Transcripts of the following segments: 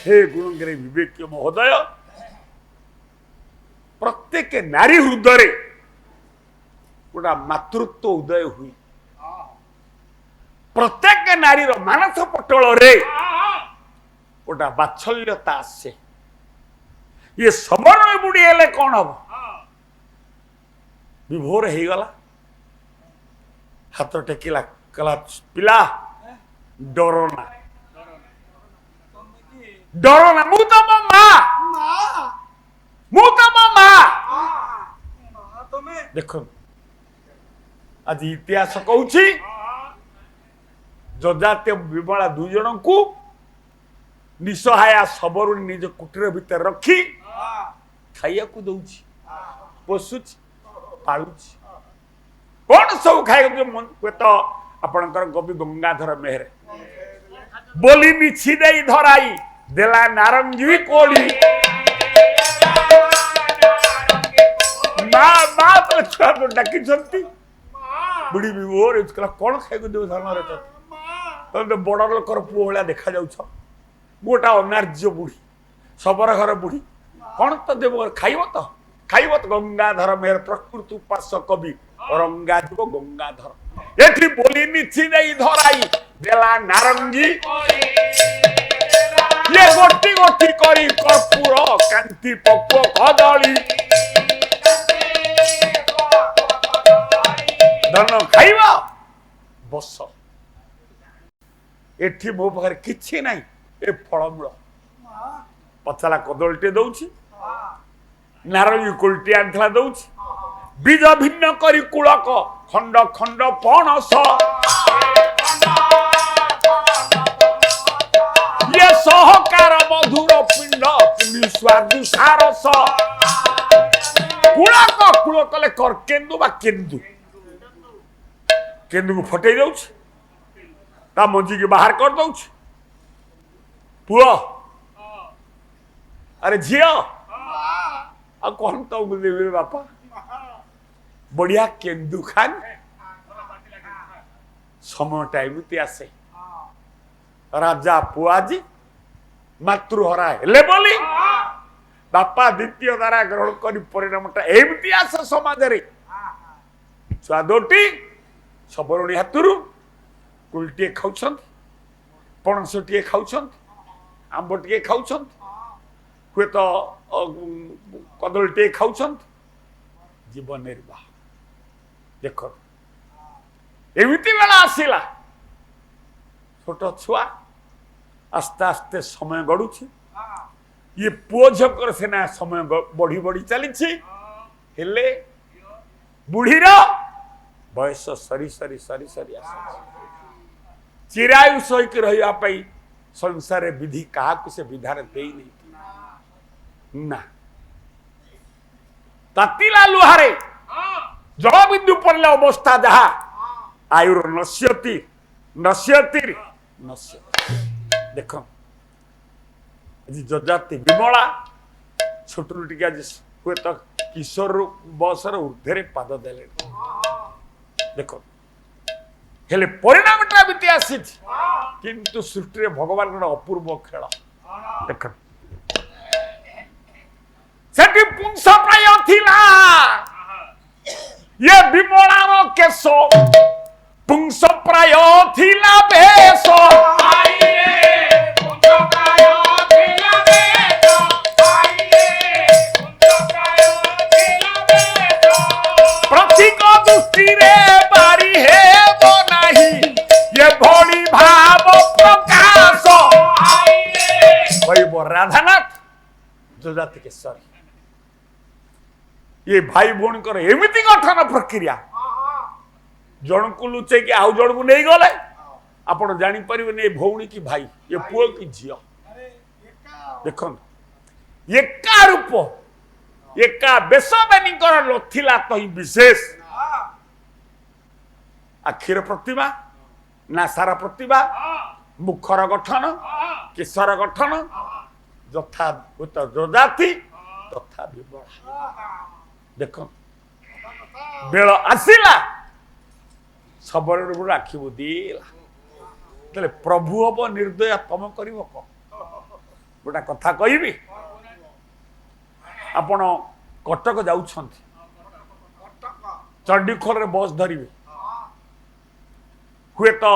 हे गुणगिरी विवेक महोदय प्रत्येक नारी हृदय गोटा मातृत्व उदय हुई प्रत्येक नारी मानस पटल रे गोटा बात्सल्यता आसे ये समन्वय बुढ़ी हेले कौन हम विभोर हो गला हाथ टेकिला कला पिला डरना डरना मु तम मां मु तम मां देखो आज इतिहास कहूँ जजातीय विमला दुई जन को निसहाया सबरू निज कुटीर भितर रखी खाइया को दउछि पोसुछि पालुछि कौन सब खाए तो आपणकर कवि गंगाधर मेहर बोली मिछि देई धराई देला नारंगी कोली माँ माँ तो छुआ को डाकी छंती बुढ़ी भी ओर इसकला कौन खाए को देव धन रे तो बड़ लोकर पुओ भलिया देखा जाउछ गोटा अनार्य बुढ़ी सबर घर बुढ़ी कौन तो देव खाइब तो गंगाधर मेहर प्रकृति उपास्य कवि रंगादेव गंगाधर एठी बोली मिछि देई धराई देला नारंगी ये गोटी गोटी करी कर्पूर कांति पक्व कदली धन खाइबा बस एठी मो पाखरे किछि नाही ए फलमूल पचाला कदलटे दउछि नारंगी कोलटी आंथला दउछि बीज भिन्न करी कुलक खंड खंड पणस ये सहकार मधुर पिंड पुनी स्वादु सारस कुलक कुल कले कर केंदु बा केंदु केंदु को फटै दउछि ता मंजी के बाहर कर दउछि पुओ अरे झियो आ कौन तो देवे बापा बढ़िया केंदु खान समय टाइम आसे राजा पुआजी मातृहरा हेले बोली बापा द्वितीय धारा ग्रहण कर परिणामटा एमती आसे समाज रे छुआ दोटी सबरुणी हाथरू कुलटे खाउछंत पणसटे खाउछंत आंबटे खाउछंत हुए तो कदलटे खाउछंत जीवन निर्वाह देख एमती बेला आसला छोट छुआ आस्ते आस्ते समय गड़ुछि ये पुओ झकर सेना समय बढ़ी बढ़ी चली हेले बुढ़ीर बयस सरी सरी सरी सरी आस चिरायु सहित रही संसार विधि क्या से विधान दे नहीं ना तातिला लुहारे जल बिंदु पड़े अवस्था जहा आयुर नश्यति नश्यति नश्यति देख जजाति विमला छोटू टी आज हुए तो किशोर बसर ऊर्धे पाद दे देख हेले परिणामटा बीती आसी किंतु सृष्टि भगवान अपूर्व खेल देख सेठी पुंस प्राय थिला ये विमलार केश पुंस प्राय थिला बेश प्रतीक दृष्टि रे बारी है वो नहीं ये भोली भाव प्रकाश भाई वो राधानाथ जजाति केशरी ये भाई भौणी कर एमती गठन प्रक्रिया जन को लुचे कि आउ जन को नहीं गले आपण जानी परिबे ये भौणी की भाई ये पुओ की झियो देख एका रूप एका बेसबानी लथिला तो ही विशेष आखिर प्रतिभा नासार प्रतिभा मुखर गठन केशर गठन यथा जजाति तथा विमला देख बेल आसला सबल आखि बुदिला प्रभु हम निर्दया तम कर गोटा कथा कहबी आपण कटक जाउछंती चंडीखोल रे बस धरिबे हुए तो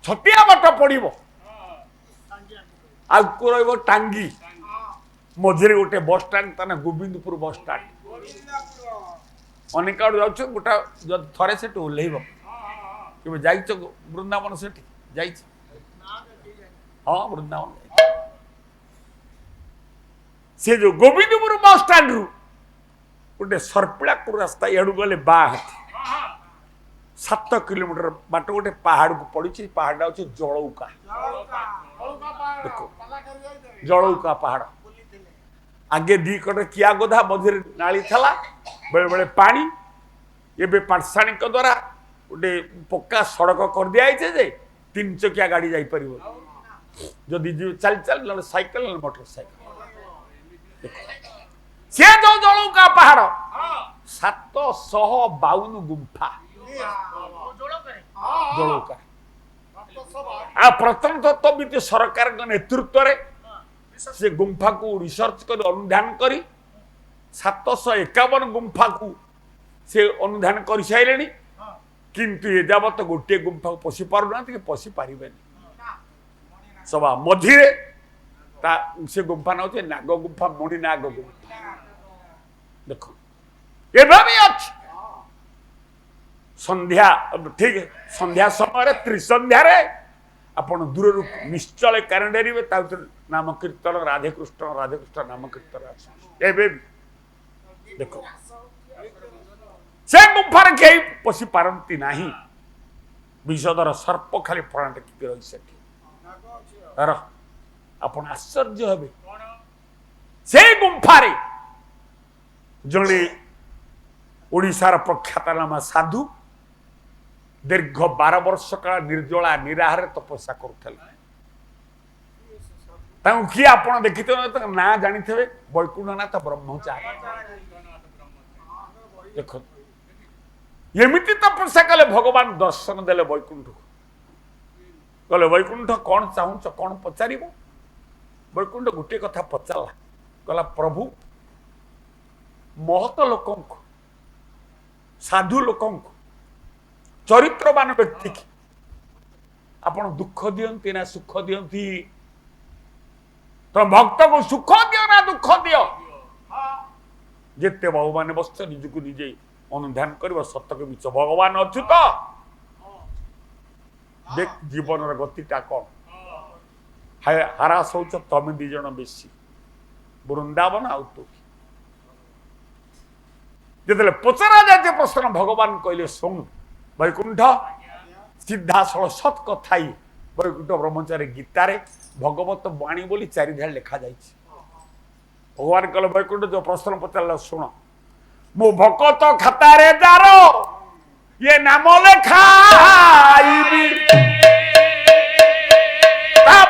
छतिया बाट पड़ो आगु रही टांगी मझे गोटे बस स्टाण्ड ता गोविंदपुर बस स्टाण्ड अनेक आड़ जाऊ गोटा थे से ओह्ल जाइच वृंदावन से हाँ वृंदावन से जो गोविंदपुर बस स्टाण्ड रु गोटे सरपिलापुर रास्ता एडू गले बा हाथी 7 किलोमीटर बाट गोटे पहाड़ को पड़ी पहाड़ हूँ जलौका देखो जलौका पहाड़ आगे दी कटे किया गोधा मझे नाली थला बेले बेले पानी एबे पाठशाणिक द्वारा गोटे पक्का सड़क कर दिया जे 3 चकिया गाड़ी जाई परिबो जदि चल चल न साइकिल न मोटरसाइकिल से जो जलौका पहाड़ 752 गुंफा जलौका आ प्रथम तत्वविद सरकार नेतृत्व रे से गुंफा को रिसर्च कर अनुधान करी 751 गुंफा को से अनुधान कर सारे किंतु ये जावत गोटे गुंफा को पशि पारना पशि पारे सभा मझिरे से गुंफा ना होचे नाग गुंफा मणि नाग गुंफा देखो ये भी अच्छी संध्या ठीक है संध्या समय त्रिसंध्या आपण दूर निश्चल कारणेरी नाम कीर्तन राधे कृष्ण नाम कीर्तन एबे देखो से गुंफार कहीं पशि पारती नहीं विषदर सर्प खाली फड़ा टेक रही से आपण आश्चर्य हे से गुंफारे जड़े ओडिशार प्रख्यातनामा साधु दीर्घ 12 वर्ष काल निर्जला निराहार तपस्या करुले किए आप देखी ना जानी थे वैकुंठनाथ ब्रह्मचारी देख एमती तपस्या कले भगवान दर्शन देले वैकुंठ कहले वैकुंठ कौन चाहूच कौन पचार वैकुंठ गोटे कथा पचारा कहला प्रभु महत लोक साधु लोक चरित्रवान व्यक्ति की आपण दुख दियंती ना सुख दियंती तो भक्त को सुख दियो ना दुख दियो जिते भगवान बस निज को निजे अनुधान कर सतक बीच भगवान अच्युत देख जीवन गतिटा कौन हारास होच तमें दी जन बेसी वृंदावन आउ तू जिते पचरा जाए प्रश्न भगवान कहले सुन वैकुंठ सीधा सत कथाई वैकुंठ ब्रह्मचारी गीतार भगवत वाणी बोली 4 ढाल लिखा जाए भगवान कहले वैकुंठ जो प्रश्न पचार शुण मो भगत खातारे दारो ये नाम लेखा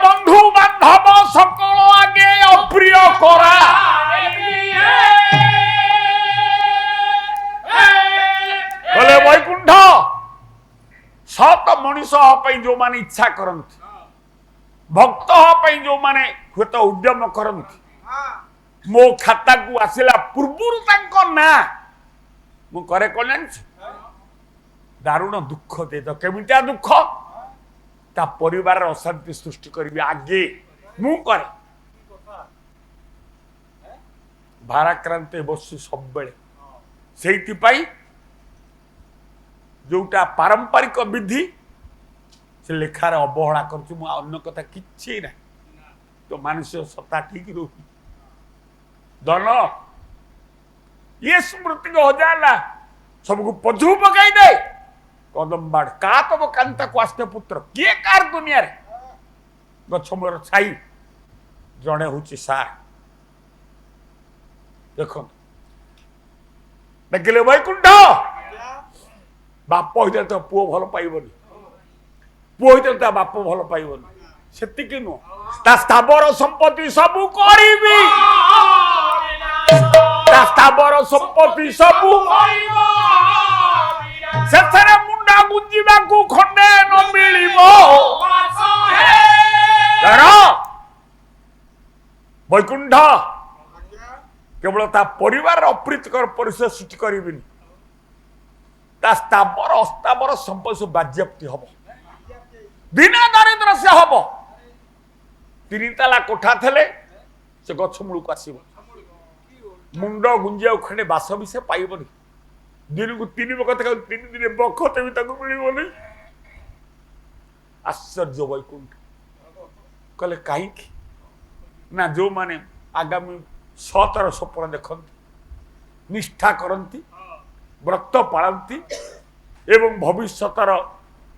बंधु बांधव सकल आगे अप्रिय करा बोले वैकुंठ सत मनीष जो माने इच्छा करती भक्त जो माने हुए उद्यम करती मो खाता को आसला पूर्व ना मु करे कल्याण दारुण दुख दे तो केमिटा दुख ता परिवार अशांति सृष्टि करी आगे मु करे भाराक्रांत बसु सब बेले से जोटा पारंपरिक विधि से लेखार अवहेला कर कथा कि ना तो मानसिक सत्ता ठीक रो धन ये स्मृति को हजार सबको पजू पकई दे कदम बाड़ का तब कांता को आस्ते पुत्र किए कार दुनिया रे गछ मोर छाई जड़े हूँ सार देख देखिले वैकुंठ बाप होते तो पुओ भल पाइबनी पुओ होते तो बाप भल पाइबनी सेतिकी नुह ता स्थावर संपत्ति सबू करीबी ता स्थावर संपत्ति सबू सेथरे मुंडा गुंजिबा को खंडे न मिलिबो ता परिवार अप्रीतिकर परिचय सृष्टि करिबिनी ता स्थावर अस्थावर संपत्ति बाज्याप्ति हब बिना दरिद्र से हब 3 ताला कोठा थले से गछ मूल को आसीबो मुंड गुंजिया खंडे बास भी से पाइबनी दिन को 3 बखत 3 दिन बखत भी ताको मिलिबनी आश्चर्य वैकुंठ कले कहीं ना जो माने आगामी सतर स्वप्न देखती निष्ठा करती व्रत पालती एवं भविष्यतर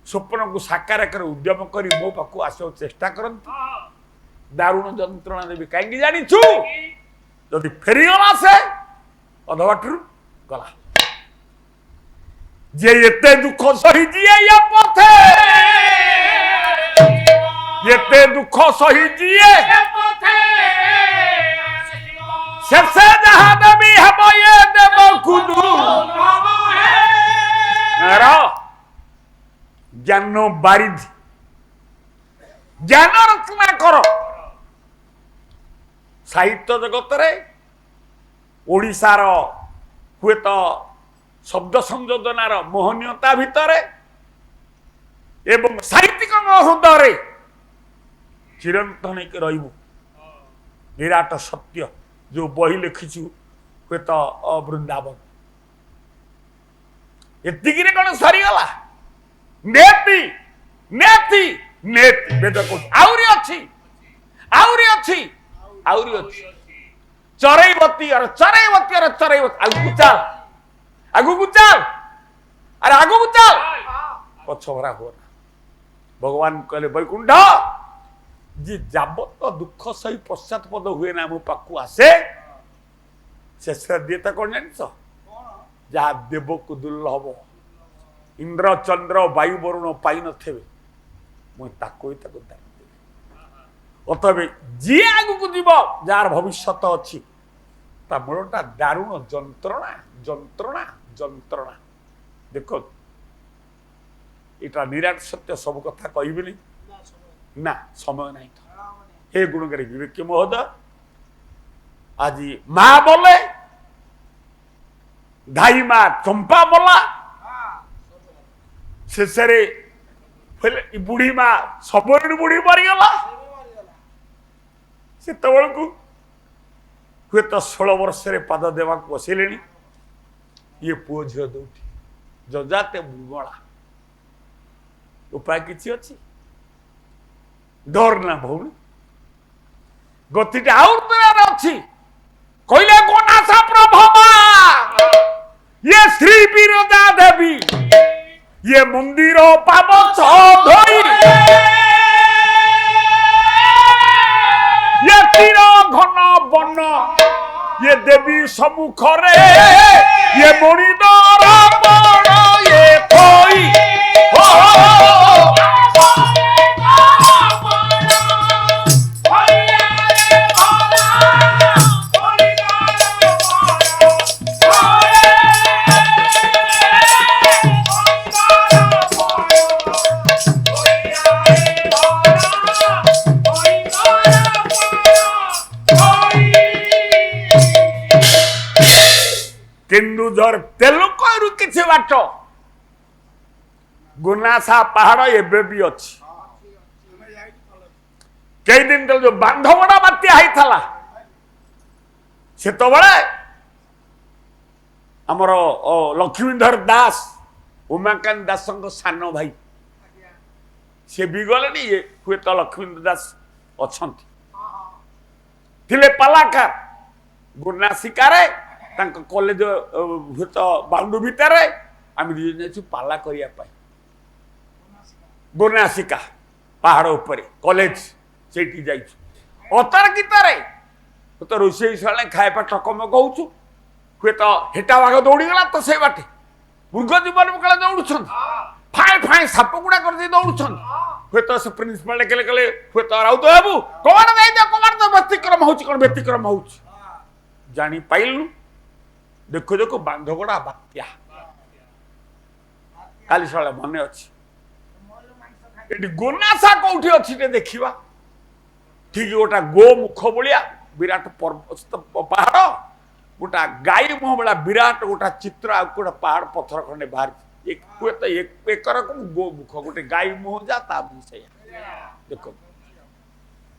स्वप्न को साकार कर उद्यम कर मो पाक आस चेष्टा करती दारुण जंत्रणा देवी कहीं जानीछु जदि फेरीगला से अधबाटू गला जे एते दुख सही जिए या पथे एते दुख सही जिए सबसे जहां देवी हम ये देव कुदू ज्ञान बारिधि ज्ञान रचना कर साहित्य जगत रे ओडिशार हुए तो शब्द संयोजनार मोहनीयता भितर एवं साहित्यिक हृदय चिरंतन रही विराट सत्य जो बही लिखिचु हुए तो वृंदावन एतिकी कौन सरीगला नेति नेति नेति वेद को आउरी अच्छी आउरी अच्छी आउरी अच्छी चरैवती और चरैवती और चरैवती आगु को चल अरे आगु को चल पछभरा हो भगवान कहले वैकुंठ जी जाबत दुख सही पश्चातपद हुए ना मो पाकू आसे शेष दिएता कौन जान जहाँ देव को दुर्लभ इंद्र चंद्र वायु वरुण पाई थे मुझे अतवे जी आगु को जीव जार भविष्य अच्छी ता मूलटा दारुण जंत्रणा जंत्रणा जंत्रणा देख इटा निराट सत्य सब कथा कहबी ना समय नहीं तो हे गुणकारी विवेक महोदय आज माँ बोले धाई माँ चंपा बोला शेषे बुढ़ी माँ सब बुढ़ी मरीगला से हुए तो 16 वर्ष पाद देवा बसले ये पुओ झील दौटी जजाते बुगला उपाय किसी अच्छी डर ना भौणी गतिटा आउर अच्छी कहले गोनासा प्रभमा ये श्री विरजा देवी ये मंदिर पाव धोई ये तीर घन वन ये देवी सम्मुख रे ये मणिदर बण ये थोई केन्दुझर तेलुकरु किछि बाट गुनासा पहाड़ एबे भी अच्छी कई दिन तक जो बांधवड़ा बात्या होता से तो बड़े आमर लक्ष्मीधर दास उमाकांत दास सान भाई से भी गले ये हुए तो लक्ष्मीधर दास अच्छा पालाकार गुनासिकार कॉलेज तो बाउंड भितर आम दीज पाला करने गोनासिका पहाड़ उपर कॉलेज से अतर्कित तो रोषे शाला खाଇବା टकमक हो तो हेटा बाघ दौड़ीगला तो से बाटे मृग जीवन काले दौड़ फाए फाए साप गुड़ा कर दौड़ हुए तो से प्रिंसिपाल कले कले हुए तो राउत बाबू कमाण कमाण तो व्यतिक्रम हो व्यतिक्रम हो जानी पाइलु देखो देखो बांधगड़ा बात्या काली शाला मन अच्छी गोनासा कौटी अच्छी देखा ठीक गोटा गो मुख भाया विराट पर्वत पहाड़ गोटा गाई मुह भाया विराट गोटा चित्र आ गोटा पहाड़ पत्थर खंडे बाहर एक रकम गो मुख गोटे गाई मुह जा देख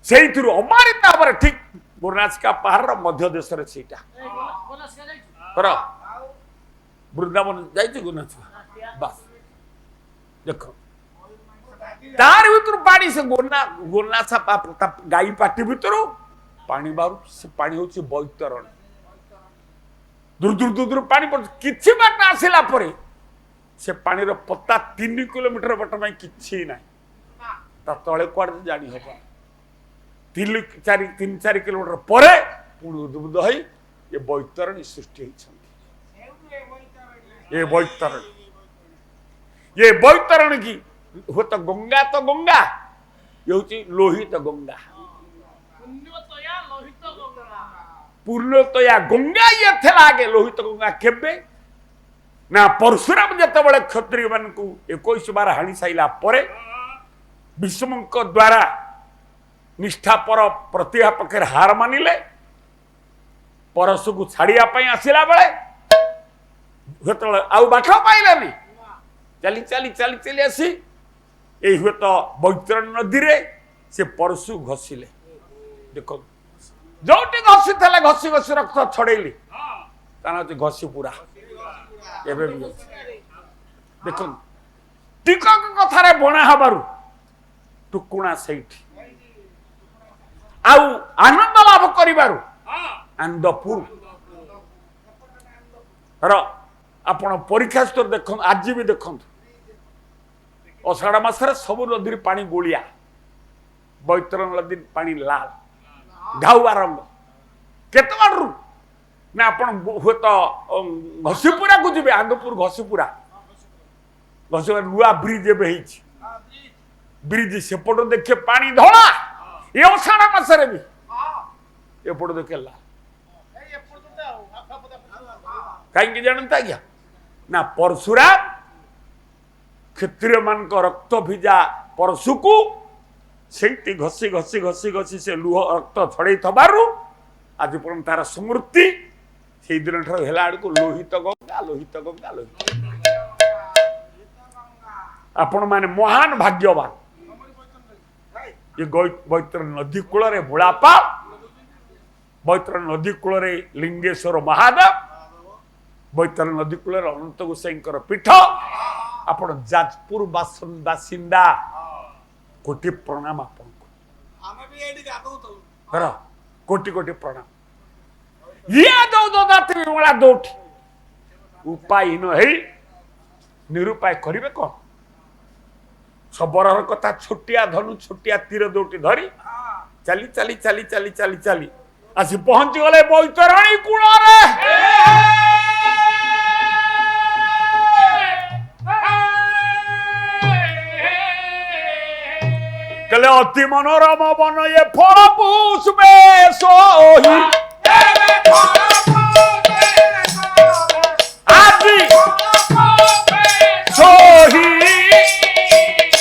से अमारित भाव ठीक गोनासिका पहाड़ मध्य देश वृंदावन जाइए गोनासिका बस देख तार भर पानी से गोनासा गाई पाटी भर पानी बाहर से पानी हूँ बैतरण दूर दूर दूर दूर पानी किसी बाट आसला से पानी पत्ता 3 किलोमीटर बाट में कि ना तले कड़े जानी हम 3-4 किलोमीटर पर पुणी उद्बुद्ध हो ये बैतरण सृष्टि ये बैतरण की हो तो गंगा ये हूँ लोहित गंगा पूर्णतया गंगा ये आगे लोहित गंगा केबे ना परशुराम जिते क्षत्रिय मान 21 बार हाणी साइला परे भीष्म द्वारा निष्ठा पर प्रतिभा पक्षे हार मानिले परशु को छाड़िया आसला बेले आउ बाट पाइलानी चली चली चली चली आसी ये हुए तो बैतरण नदी रे से परशु घसिले देखो जो घसी थे घसी घसी रक्त छड़ेली घसी पूरा देख टिकक कथार बणा हबार टुकुणा से आनंद लाभ करिबारु आनंदपुर आपण परीक्षा स्तर देख आज भी देखु अषाढ़ मासरे सब नदी पानी गोलिया बैतरण नदी पानी लाल घाउआ रंग केते बाटू ना आपण हुए तो घसीपुरा को जी आंगपुर घसीपुरा नुआ ब्रिज ब्रिज सेपट देखे पानी धला ये अषाढ़ मासरे भी एपट देखे लाल कहीं जानता क्या ना परशुराम क्षत्रिय मान रक्त भिजा परशु को से घसी घसी घसी घसी से लुह रक्त छड़े थबारु आज पर तार स्मृति से दिन ठार लोहित गंगा लोहित गंगा लोहित आपण माने महान भाग्यवान ये बैतरण नदी कूल बुढ़ापा बैतरण नदी कूल लिंगेश्वर महादेव बैतरण नदी कूल अनंत गोसाई पीठ आपण जाजपुर बासिंदा कोटि प्रणाम आपन कोटि कोटि प्रणाम ये दौट उपायहीन है निरुपाय करेंगे कौन सबरर कथा छोटिया धनु छोटिया तीर दौटी धरी चली चली चली चली चली चली आसी पहुंची गले बैतरणी कूल कले अति मनोरम बन ये फल पुष्पे सोही आदि सोही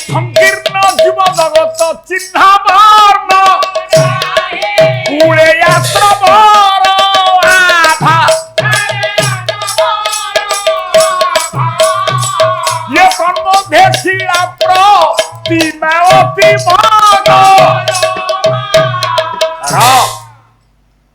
संकीर्ण जीव जगत चिन्ह वर्ण कूले यात्रवर आभा ये तन्मध्ये शिला प्रतिमा